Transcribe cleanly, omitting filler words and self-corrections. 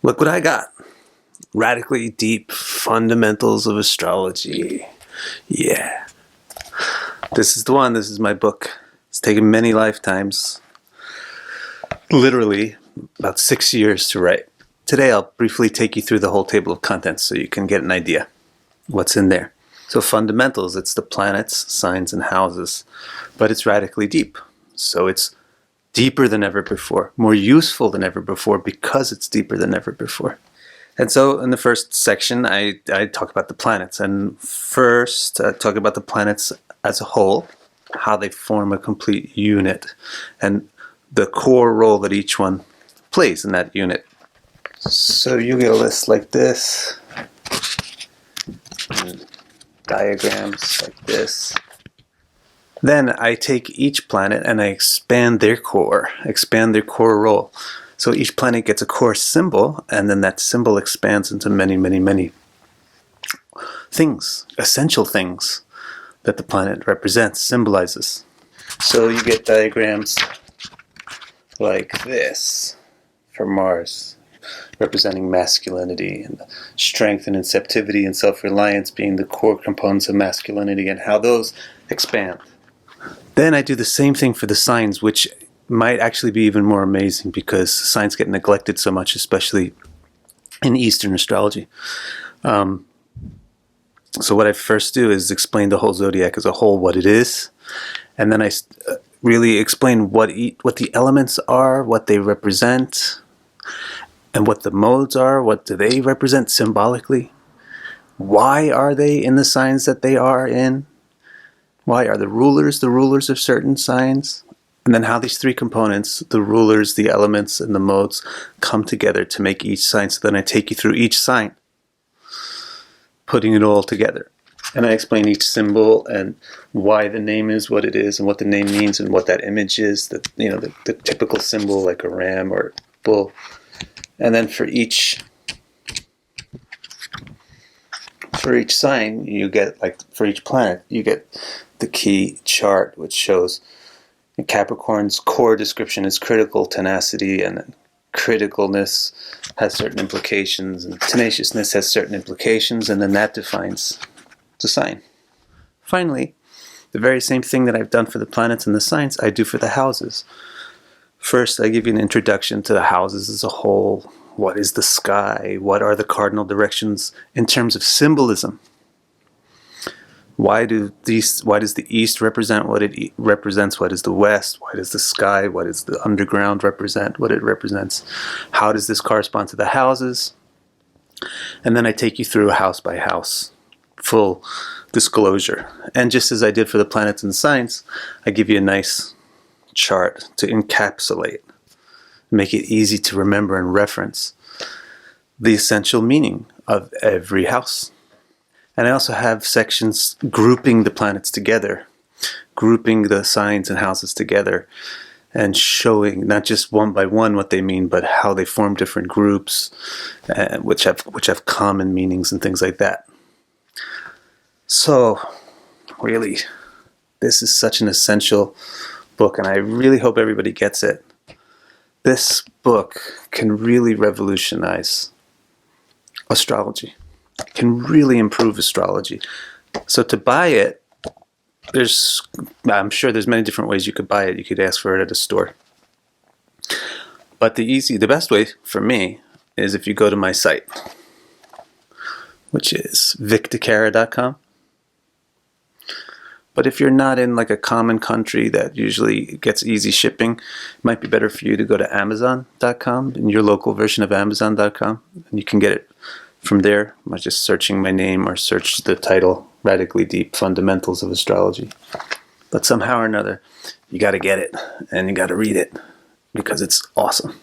Look what I got. Radically Deep Fundamentals of Astrology. Yeah. This is the one. This is my book. It's taken many lifetimes. Literally about 6 years to write. Today I'll briefly take you through the whole table of contents so you can get an idea what's in there. So fundamentals, it's the planets, signs, and houses. But it's radically deep. So it's deeper than ever before, more useful than ever before because it's deeper than ever before. And so in the first section, I talk about the planets. And first, I talk about the planets as a whole, how they form a complete unit, and the core role that each one plays in that unit. So you get a list like this, and diagrams like this. Then I take each planet and I expand their core role. So each planet gets a core symbol, and then that symbol expands into many, many, many things, essential things that the planet represents, symbolizes. So you get diagrams like this for Mars, representing masculinity and strength and inceptivity and self-reliance being the core components of masculinity and how those expand. Then I do the same thing for the signs, which might actually be even more amazing because signs get neglected so much, especially in Eastern astrology. So what I first do is explain the whole zodiac as a whole, what it is, and then I really explain what the elements are, what they represent, and what the modes are, what do they represent symbolically, why are they in the signs that they are in, why are the rulers of certain signs, and then how these three components, the rulers, the elements, and the modes, come together to make each sign. So then I take you through each sign, putting it all together. And I explain each symbol and why the name is what it is and what the name means and what that image is, the typical symbol like a ram or a bull. And then for each sign, you get, for each planet, you get the key chart, which shows Capricorn's core description is critical tenacity, and criticalness has certain implications, and tenaciousness has certain implications, and then that defines the sign. Finally, the very same thing that I've done for the planets and the signs, I do for the houses. First, I give you an introduction to the houses as a whole. What is the sky? What are the cardinal directions in terms of symbolism? Why does the east represent what it represents? What is the west? Why does the sky, what is the underground represent, what it represents? How does this correspond to the houses? And then I take you through house by house, full disclosure. And just as I did for the planets and signs, I give you a nice chart to encapsulate, make it easy to remember and reference the essential meaning of every house. And I also have sections grouping the planets together, grouping the signs and houses together, and showing not just one by one what they mean, but how they form different groups, which have common meanings and things like that. So, really, this is such an essential book, and I really hope everybody gets it. This book can really revolutionize astrology. It can really improve astrology. So to buy it, I'm sure there's many different ways you could buy it. You could ask for it at a store. But the best way for me is if you go to my site, which is victicara.com. But if you're not in a common country that usually gets easy shipping, it might be better for you to go to amazon.com, in your local version of amazon.com, and you can get it from there by just searching my name or search the title, Radically Deep Fundamentals of Astrology. But somehow or another, you got to get it and you got to read it because it's awesome.